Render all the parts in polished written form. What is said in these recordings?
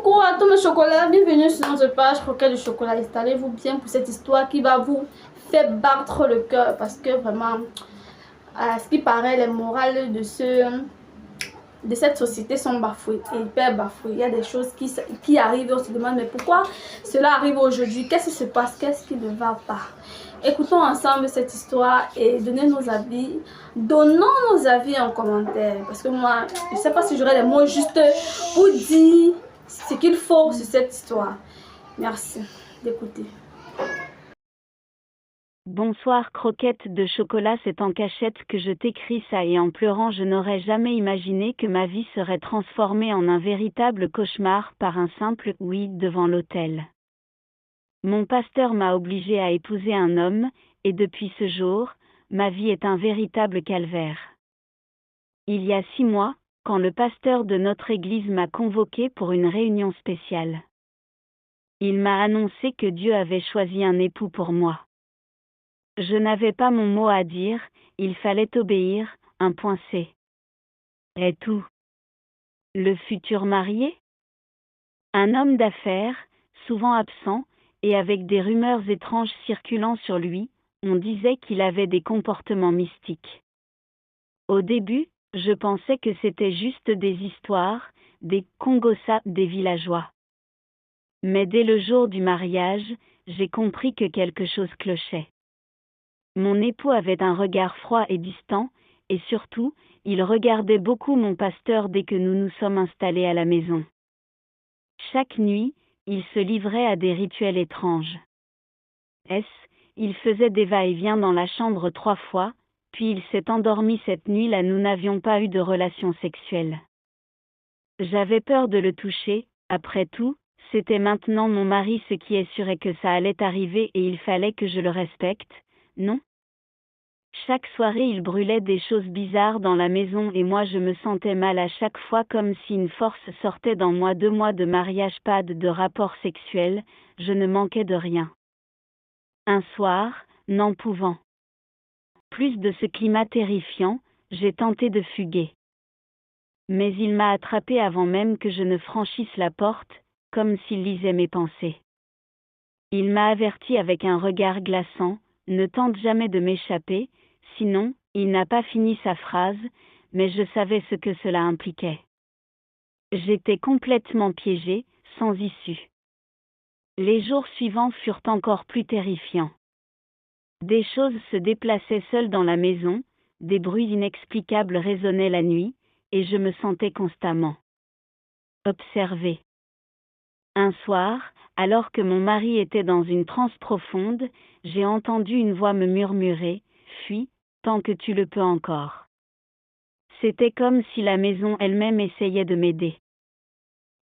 coucou à tous mes chocolats, bienvenue sur notre page Croquette de chocolat. Installez-vous bien pour cette histoire qui va vous faire battre le cœur parce que vraiment, à ce qui paraît, les morales de cette société sont bafouées et hyper bafouées. Il y a des choses qui arrivent et on se demande mais pourquoi cela arrive aujourd'hui, qu'est-ce qui se passe, qu'est-ce qui ne va pas. Écoutons ensemble cette histoire et donnons nos avis en commentaire parce que moi je ne sais pas si j'aurai les mots justes pour dire ce qu'il faut sur cette histoire. Merci d'écouter. Bonsoir Croquette de chocolat, c'est en cachette que je t'écris ça et en pleurant je n'aurais jamais imaginé que ma vie serait transformée en un véritable cauchemar par un simple « oui » devant l'autel. Mon pasteur m'a obligée à épouser un homme, et depuis ce jour, ma vie est un véritable calvaire. Il y a 6 mois, quand le pasteur de notre église m'a convoqué pour une réunion spéciale. Il m'a annoncé que Dieu avait choisi un époux pour moi. Je n'avais pas mon mot à dire, il fallait obéir, un point C. Et tout. Le futur marié? Un homme d'affaires, souvent absent, et avec des rumeurs étranges circulant sur lui, on disait qu'il avait des comportements mystiques. Au début, je pensais que c'était juste des histoires, des congossas des villageois. Mais dès le jour du mariage, j'ai compris que quelque chose clochait. Mon époux avait un regard froid et distant, et surtout, il regardait beaucoup mon pasteur dès que nous nous sommes installés à la maison. Chaque nuit, il se livrait à des rituels étranges. Il faisait des va-et-vient dans la chambre 3 fois, puis il s'est endormi cette nuit-là, nous n'avions pas eu de relation sexuelle. J'avais peur de le toucher, après tout, c'était maintenant mon mari, ce qui assurait que ça allait arriver et il fallait que je le respecte, non? Chaque soirée il brûlait des choses bizarres dans la maison et moi je me sentais mal à chaque fois comme si une force sortait dans moi. 2 mois de mariage, pas de rapport sexuel, je ne manquais de rien. Un soir, n'en pouvant plus de ce climat terrifiant, j'ai tenté de fuguer. Mais il m'a attrapé avant même que je ne franchisse la porte, comme s'il lisait mes pensées. Il m'a averti avec un regard glaçant, ne tente jamais de m'échapper, sinon, il n'a pas fini sa phrase, mais je savais ce que cela impliquait. J'étais complètement piégée, sans issue. Les jours suivants furent encore plus terrifiants. Des choses se déplaçaient seules dans la maison, des bruits inexplicables résonnaient la nuit, et je me sentais constamment observée. Un soir, alors que mon mari était dans une transe profonde, j'ai entendu une voix me murmurer « Fuis, tant que tu le peux encore ». C'était comme si la maison elle-même essayait de m'aider.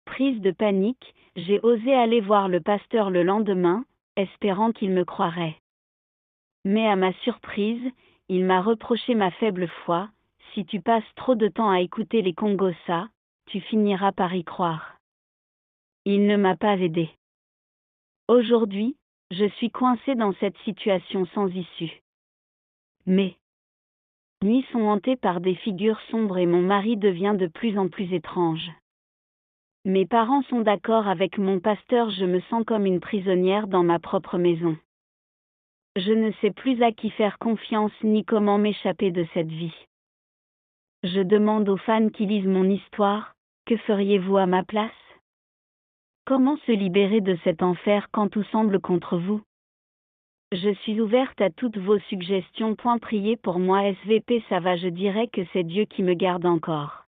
Prise de panique, j'ai osé aller voir le pasteur le lendemain, espérant qu'il me croirait. Mais à ma surprise, il m'a reproché ma faible foi, « Si tu passes trop de temps à écouter les congossas, tu finiras par y croire ». Il ne m'a pas aidé. Aujourd'hui, je suis coincée dans cette situation sans issue. Mes nuits sont hantées par des figures sombres et mon mari devient de plus en plus étrange. Mes parents sont d'accord avec mon pasteur, je me sens comme une prisonnière dans ma propre maison. Je ne sais plus à qui faire confiance ni comment m'échapper de cette vie. Je demande aux fans qui lisent mon histoire, que feriez-vous à ma place? Comment se libérer de cet enfer quand tout semble contre vous? Je suis ouverte à toutes vos suggestions. Priez pour moi SVP, ça va, je dirais que c'est Dieu qui me garde encore.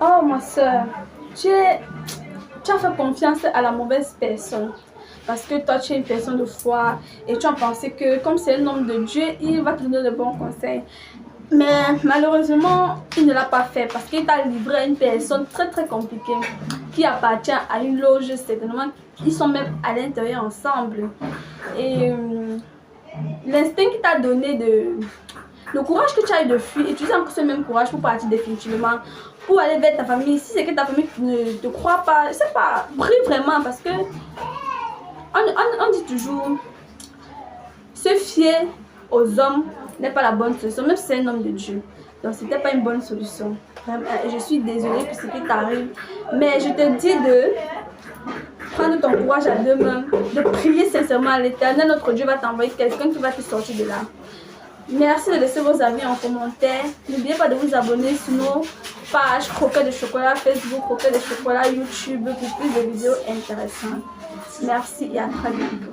Oh ma soeur, tu as fait confiance à la mauvaise personne. Parce que toi tu es une personne de foi et tu as pensé que comme c'est un homme de Dieu, il va te donner de bons conseils. Mais malheureusement, il ne l'a pas fait parce qu'il t'a livré à une personne très très compliquée qui appartient à une loge, certainement. Ils sont même à l'intérieur ensemble. Et l'instinct qu'il t'a donné le courage que tu as eu de fuir, utiliser encore ce même courage pour partir définitivement, pour aller vers ta famille. Si c'est que ta famille ne te croit pas, je sais pas, prie vraiment parce que on dit toujours, se fier aux hommes n'est pas la bonne solution, même si c'est un homme de Dieu. Donc, c'était pas une bonne solution. Vraiment, je suis désolée pour ce qui t'arrive. Mais je te dis de prendre ton courage à deux mains, de prier sincèrement à l'Éternel. Notre Dieu va t'envoyer quelqu'un qui va te sortir de là. Merci de laisser vos avis en commentaire. N'oubliez pas de vous abonner sur nos pages Croquettes de chocolat, Facebook, Croquettes de chocolat, YouTube pour plus de vidéos intéressantes. Merci et à très bientôt.